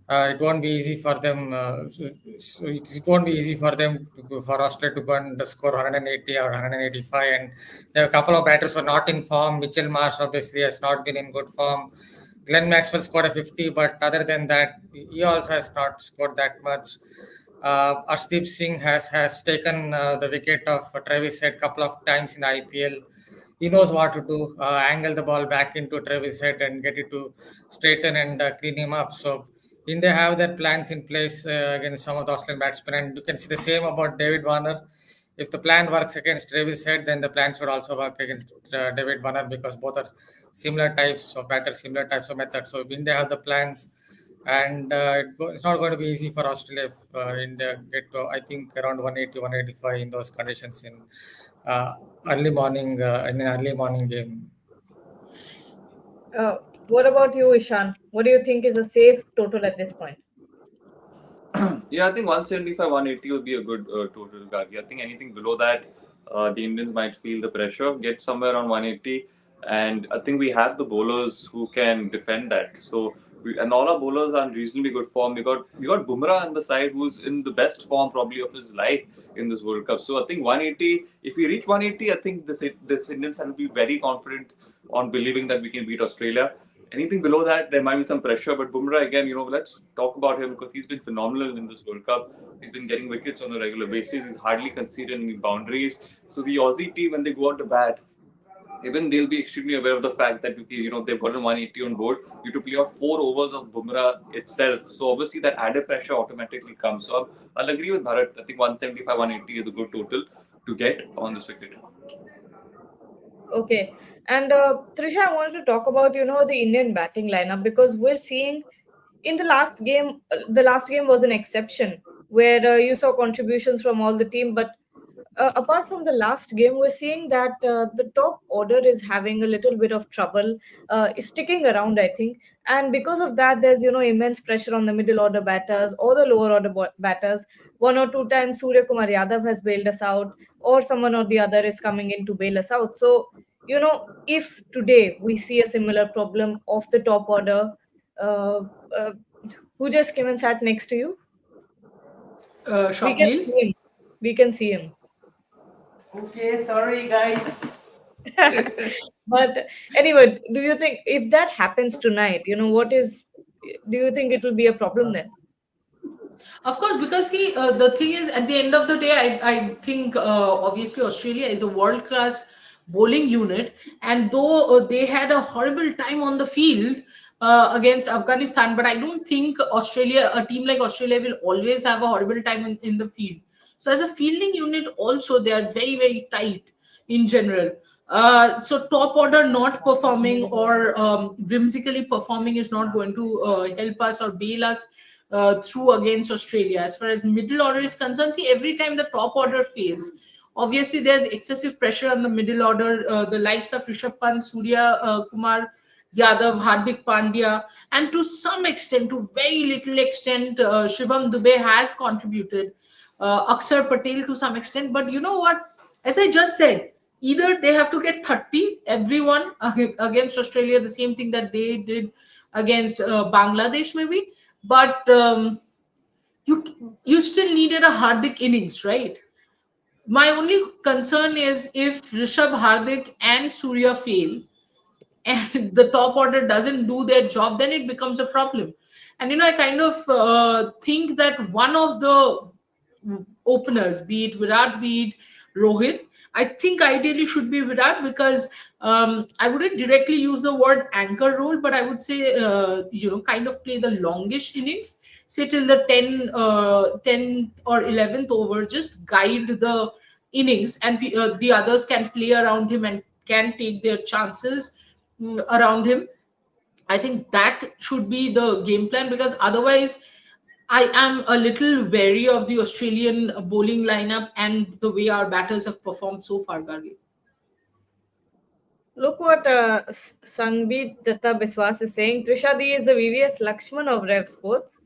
it won't be easy for them. It won't be easy for them for Australia to go and score 180 or 185. And there are a couple of batters who are not in form. Mitchell Marsh obviously has not been in good form. Glenn Maxwell scored a 50, but other than that, he also has not scored that much. Arshdeep Singh has taken the wicket of Travis Head a couple of times in the IPL. He knows what to do, angle the ball back into Travis Head and get it to straighten and clean him up. So India have their plans in place against some of the Australian batsmen, and you can see the same about David Warner. If the plan works against Travis Head, then the plan should also work against David Warner, because both are similar types of batters, similar types of methods. So if India have the plans, and it's not going to be easy for Australia if India get to, I think, around 180, 185 in those conditions in uh, in an early morning game. What about you, Ishan? What do you think is a safe total at this point? Yeah, I think 175, 180 would be a good total, Gagi. I think anything below that, the Indians might feel the pressure, get somewhere around 180. And I think we have the bowlers who can defend that. So, and all our bowlers are in reasonably good form. We got Bumrah on the side, who's in the best form probably of his life in this World Cup. So I think 180. If we reach 180, I think this Indians will be very confident on believing that we can beat Australia. Anything below that, there might be some pressure. But Bumrah, again, let's talk about him, because he's been phenomenal in this World Cup. He's been getting wickets on a regular basis. He's hardly conceded any boundaries. So the Aussie team, when they go out to bat, even they'll be extremely aware of the fact that they've gotten 180 on board. You have to play out 4 overs of Bumrah itself. So obviously that added pressure automatically comes. So I'll agree with Bharat. I think 175, 180 is a good total to get on this wicket. Okay. And Trisha, I wanted to talk about, the Indian batting lineup, because we're seeing in the last game was an exception where you saw contributions from all the team. But apart from the last game, we're seeing that the top order is having a little bit of trouble sticking around, I think. And because of that, there's, immense pressure on the middle order batters or the lower order batters. One or two times, Surya Kumar Yadav has bailed us out, or someone or the other is coming in to bail us out. So, if today we see a similar problem of the top order, uh, uh, who just came and sat next to you? We can Shopnil. see him. We can see him. Okay, sorry guys. But anyway, do you think if that happens tonight, do you think it will be a problem then? Of course, because see, the thing is, at the end of the day, I think obviously Australia is a world class bowling unit, and though they had a horrible time on the field against Afghanistan, but I don't think Australia, a team like Australia, will always have a horrible time in the field. So as a fielding unit, also they are very very tight in general. So top order not performing or whimsically performing is not going to help us or bail us through against Australia. As far as middle order is concerned, see, every time the top order fails, obviously there's excessive pressure on the middle order. The likes of Rishabh Pant, Surya Kumar Yadav, Hardik Pandya, and to some extent, to very little extent, Shivam Dubey has contributed. Aksar Patel to some extent, but you know what? As I just said, either they have to get 30, everyone against Australia, the same thing that they did against Bangladesh, maybe, but you still needed a Hardik innings, right? My only concern is if Rishabh, Hardik, and Surya fail, and the top order doesn't do their job, then it becomes a problem. And I kind of think that one of the openers, be it Virat, be it Rohit, I think ideally should be Virat, because I wouldn't directly use the word anchor role, but I would say, kind of play the longish innings, say till the 10th or 11th over, just guide the innings, and the others can play around him and can take their chances around him. I think that should be the game plan, because otherwise, I am a little wary of the Australian bowling lineup and the way our batters have performed so far, Gargi. Look what Sangeet Datta Biswas is saying. Trishadi is the VVS Lakshman of Rev Sports,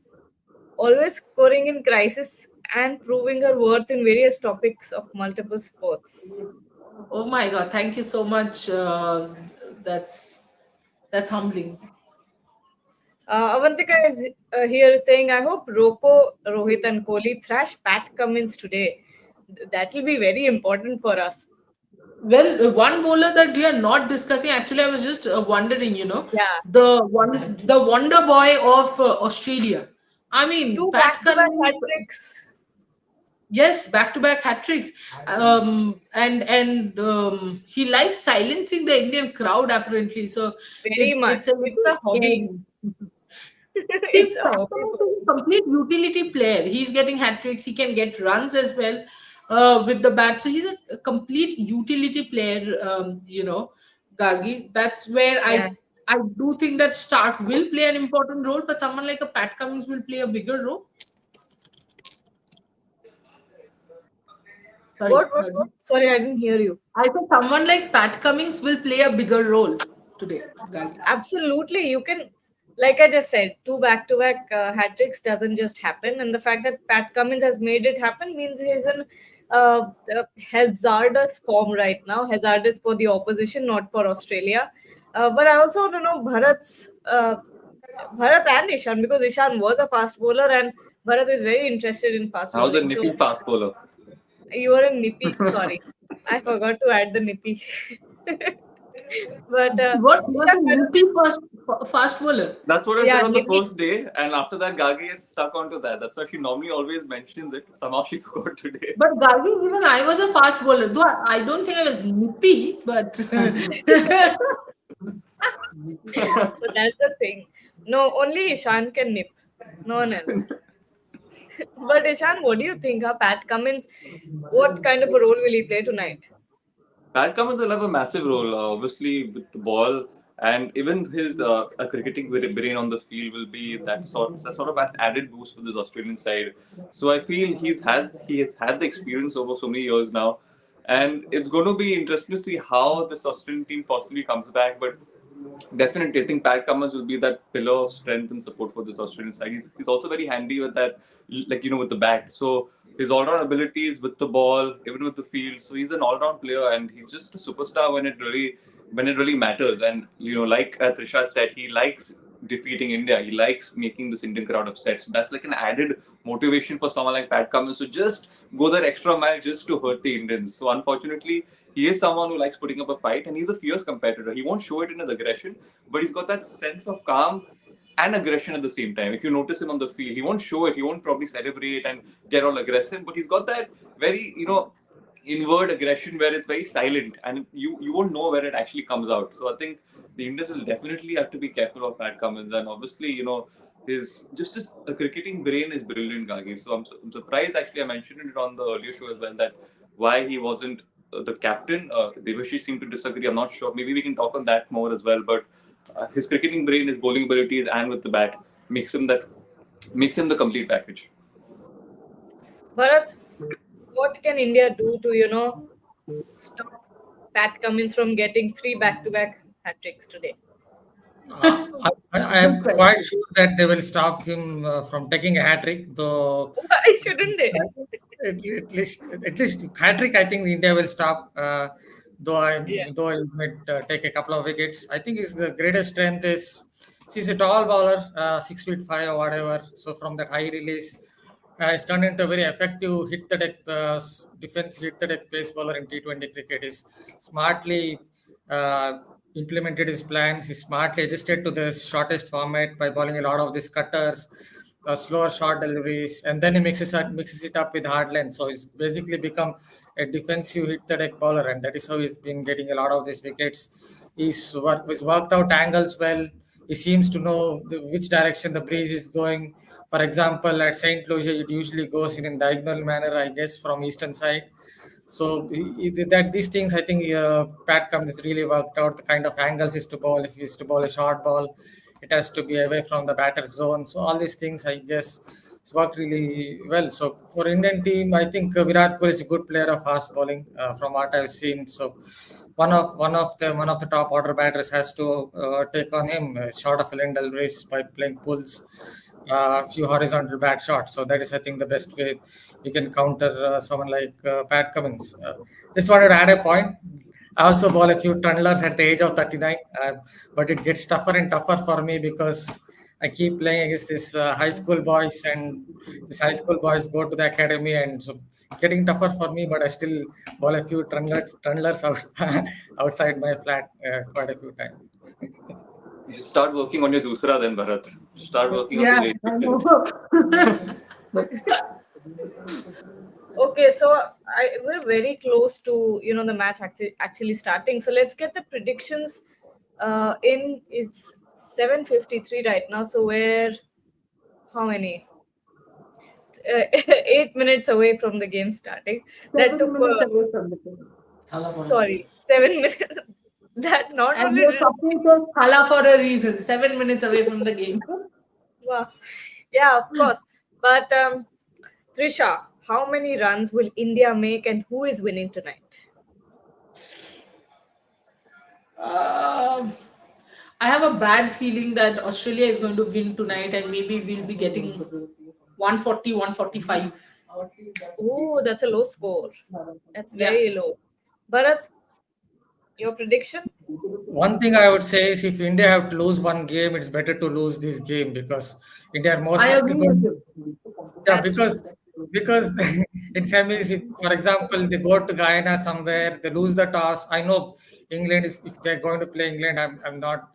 always scoring in crisis and proving her worth in various topics of multiple sports. Oh my God! Thank you so much. That's that's humbling. Avantika is here saying, I hope Roko, Rohit, and Kohli thrash Pat Cummins today. That will be very important for us. Well, one bowler that we are not discussing. Actually, I was just wondering. Yeah. The wonder boy of Australia. I mean, Two Pat back-to-back Cummins. hat tricks. Yes, back-to-back hat tricks, and he likes silencing the Indian crowd apparently. So Very it's much. a It's little a hobby. scary. It's See, a Pat hobby Cummins for is a complete utility player. He's getting hat tricks. He can get runs as well with the bat. So he's a complete utility player. Gargi. That's where yeah. I do think that Stark will play an important role, but someone like a Pat Cummins will play a bigger role. Sorry, What? Sorry, I didn't hear you. I think someone like Pat Cummins will play a bigger role today, Gali. Absolutely. You can, like I just said, two back-to-back hat tricks doesn't just happen. And the fact that Pat Cummins has made it happen means he's in hazardous form right now. Hazardous for the opposition, not for Australia. But I also want to know Bharat and Ishan, because Ishan was a fast bowler and Bharat is very interested in fast How's a bowling. nippy So fast bowler? you are a nippy. Sorry, I forgot to add the nippy. But What was Ishan, a nippy fast bowler? That's what I yeah, said on the nippy. first day, and after that, Gagi is stuck onto that. That's why she normally always mentions it. Somehow she forgot today. But Gali, even I was a fast bowler. Though I don't think I was nippy, but So that's the thing. No, only Ishan can nip. No one else. But Ishan, what do you think? Pat Cummins, what kind of a role will he play tonight? Pat Cummins will have a massive role, obviously, with the ball, and even his a cricketing brain on the field will be that sort of an added boost for this Australian side. So I feel he has had the experience over so many years now, and it's going to be interesting to see how this Australian team possibly comes back. But definitely, I think Pat Cummins will be that pillar of strength and support for this Australian side. He's also very handy with that, like with the bat. So his all-round abilities with the ball, even with the field. So he's an all-round player, and he's just a superstar when it really matters. And like Trisha said, he likes defeating India. He likes making this Indian crowd upset. So that's like an added motivation for someone like Pat Cummins to just go that extra mile just to hurt the Indians. So unfortunately, he is someone who likes putting up a fight, and he's a fierce competitor. He won't show it in his aggression, but he's got that sense of calm and aggression at the same time. If you notice him on the field, he won't show it. He won't probably celebrate and get all aggressive, but he's got that very, inward aggression where it's very silent, and you won't know where it actually comes out. So I think the Indians will definitely have to be careful of Pat Cummins, and obviously, his cricketing brain is brilliant, Gagi. So I'm surprised. Actually, I mentioned it on the earlier show as well that why he wasn't the captain. Devashi seemed to disagree. I'm not sure. Maybe we can talk on that more as well. But his cricketing brain, his bowling abilities, and with the bat makes him the complete package. Bharat, what can India do to, stop Pat Cummins from getting 3 back-to-back hat tricks today? I am quite sure that they will stop him from taking a hat trick, though. Why shouldn't they? At least hat trick, I think India will stop. Yeah. Though he might take a couple of wickets. I think his the greatest strength is he's a tall bowler, 6 feet 5 or whatever. So from that high release, he's turned into a very effective hit the deck defense, hit the deck pace bowler in T20 cricket. He's smartly implemented his plans. He smartly adjusted to the shortest format by bowling a lot of these cutters, slower short deliveries, and then he mixes it up with hard length. So he's basically become a defensive hit the deck bowler, and that is how he's been getting a lot of these wickets. He's worked out angles well. He seems to know which direction the breeze is going. For example, at St. Lucia, it usually goes in a diagonal manner, I guess, from eastern side. So that these things, I think Pat Cummins really worked out the kind of angles is to bowl. If he is to bowl a short ball, it has to be away from the batter's zone. So all these things, I guess, it's worked really well. So for Indian team, I think Virat Kohli is a good player of fast bowling from what I've seen. So one of the top order batters has to take on him short of a Lendl race by playing pulls. A few horizontal bat shots. So that is, I think, the best way you can counter someone like Pat Cummins. Just wanted to add a point. I also bowl a few tunnelers at the age of 39, but it gets tougher and tougher for me because I keep playing against these high school boys, and these high school boys go to the academy, and so it's getting tougher for me. But I still bowl a few tunnelers out outside my flat quite a few times. You should start working on your dusra then, Bharat. Start working on Yeah, the I late know. Okay, so we're very close to the match actually starting. So let's get the predictions. In it's 7:53 right now. So we're how many? 8 minutes away from the game starting. That 7 took minutes away from the game. sorry, 7 minutes. That not And only you're talking to Hala for a reason. 7 minutes away from the game. wow. Yeah, of course. But Trisha, how many runs will India make, and who is winning tonight? I have a bad feeling that Australia is going to win tonight, and maybe we'll be getting 140, 145. Oh, that's a low score. That's Yeah. very low. Bharat, your prediction? One thing I would say is if India have to lose one game, it's better to lose this game because India are most I likely agree with going. you. Yeah, That's because in semis, if, for example, they go to Guyana somewhere, they lose the toss. I know England is if they're going to play England. I'm not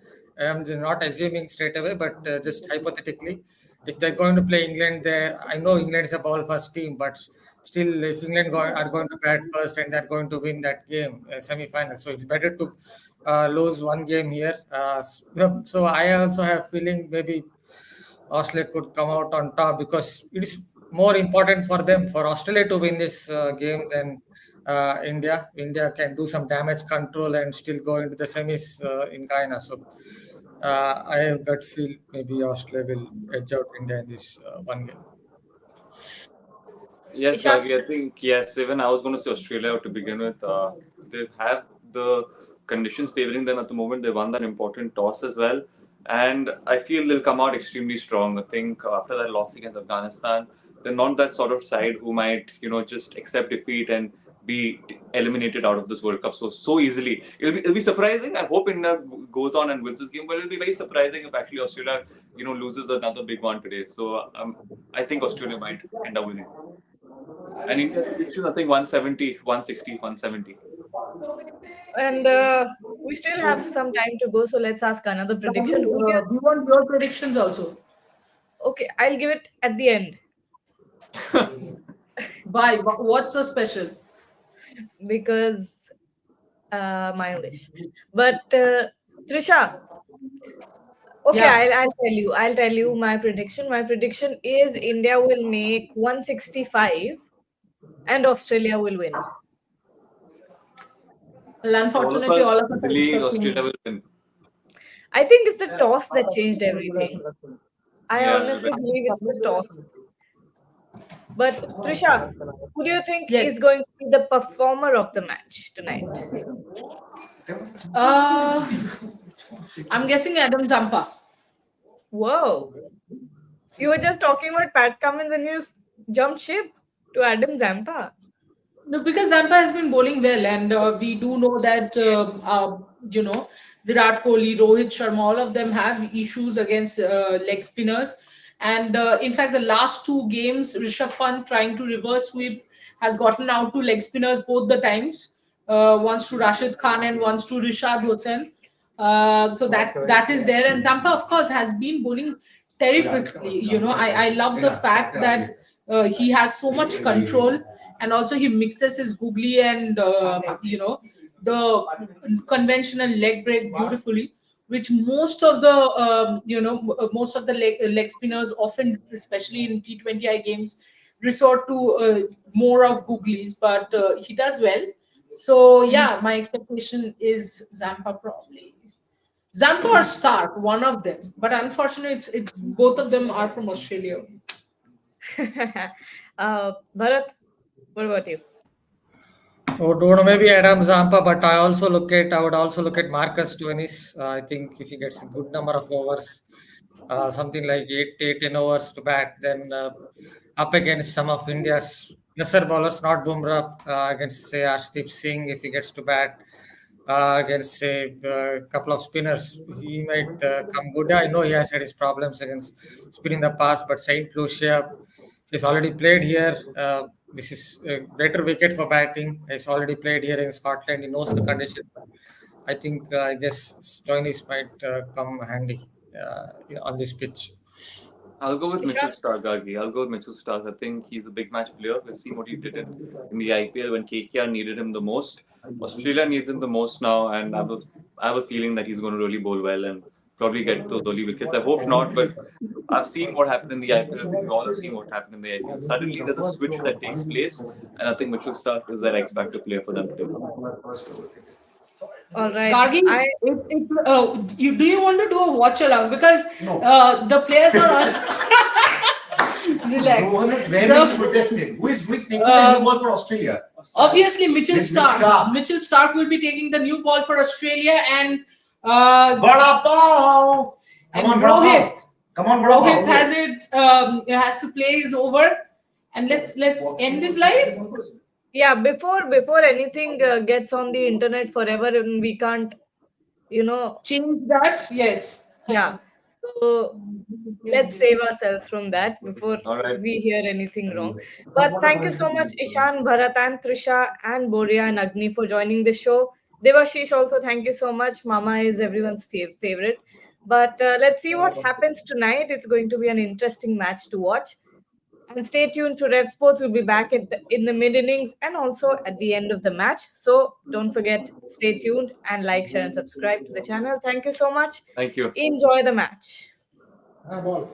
assuming straight away, but just hypothetically, if they're going to play England there, I know England is a ball first team, but still, if England are going to bat first and they're going to win that game, semi-final, so it's better to lose one game here. So I also have feeling maybe Australia could come out on top because it is more important for them for Australia to win this game than India. India can do some damage control and still go into the semis in Guyana. So I have gut feel maybe Australia will edge out India in this one game. Yes, Ishant? Gagi, I think, yes, even I was going to say Australia to begin with. They have the conditions favoring them at the moment. They won that important toss as well. And I feel they'll come out extremely strong. I think after that loss against Afghanistan, they're not that sort of side who might, just accept defeat and be eliminated out of this World Cup so easily. It'll be surprising. I hope India goes on and wins this game, but it'll be very surprising if actually Australia, loses another big one today. So I think Australia might end up winning. And India's prediction, I think 170, 160, 170. And we still have some time to go, so let's ask another prediction. We want your predictions also. Okay, I'll give it at the end. Why? What's so special? Because my wish. But Trisha, okay, Yeah. I'll tell you my prediction. My prediction is India will make 165 and Australia will win. Well, unfortunately, all of us are believe expecting. Australia will win. I think it's the toss that changed everything. I Yeah, honestly believe it's the toss. But Trisha, who do you think Yes. is going to be the performer of the match tonight? I'm guessing Adam Zampa. Whoa. You were just talking about Pat Cummins and you jumped ship to Adam Zampa. No, because Zampa has been bowling well, and we do know that Virat Kohli, Rohit Sharma, all of them have issues against leg spinners. And in fact, the last two games, Rishabh Pant trying to reverse sweep has gotten out to leg spinners both the times. Once to Rashid Khan and once to Rishad Hossain. So that is there. And Zampa, of course, has been bowling terrifically. I love the fact that he has so much control, and also he mixes his googly and the conventional leg break beautifully, which most of the leg spinners often, especially in T20I games, resort to more of googlies, but he does well. So yeah, my expectation is Zampa probably. Zampa or Stark, one of them. But unfortunately, it's both of them are from Australia. Bharat, what about you? Oh, don't know, maybe Adam Zampa, but I would also look at Marcus Stoinis. I think if he gets a good number of overs, something like 10 overs to bat, then up against some of India's lesser bowlers, not Bumrah, against say Arshdeep Singh, if he gets to bat, against say a couple of spinners, he might come good. I know he has had his problems against spin in the past, but Saint Lucia he's already played here. This is a better wicket for batting. He's already played here in Scotland. He knows the conditions. I think I guess Stoinis might come handy on this pitch. I'll go with Mitchell Stark, Gagi. I'll go with Mitchell Stark. I think he's a big match player. We've seen what he did in the IPL when KKR needed him the most. Australia needs him the most now, and I have a feeling that he's going to really bowl well and probably get those early wickets. I hope not, but I've seen what happened in the IPL. I think we all have seen what happened in the IPL. Suddenly, there's a switch that takes place, and I think Mitchell Stark is that X factor player for them today. All right. Gargi, do you want to do a watch along? Because the players are relax. No one is vehemently protesting. Who is taking the new ball for Australia? Obviously, Mitchell Stark. Mitchell Stark will be taking the new ball for Australia, and Rohit. Come on, Rohit has to play his over, and let's end this live. Yeah, before anything gets on the internet forever and we can't, change that. Yes. Yeah. So let's save ourselves from that before we hear anything wrong. But thank you so much, Ishan, Bharat, and Trisha, and Boria and Agni for joining the show. Devashish also, thank you so much. Mama is everyone's favorite. But let's see what happens tonight. It's going to be an interesting match to watch. And stay tuned to Rev Sports. We'll be back in the mid innings and also at the end of the match. So don't forget, stay tuned and like, share, and subscribe to the channel. Thank you so much. Thank you. Enjoy the match. Ball.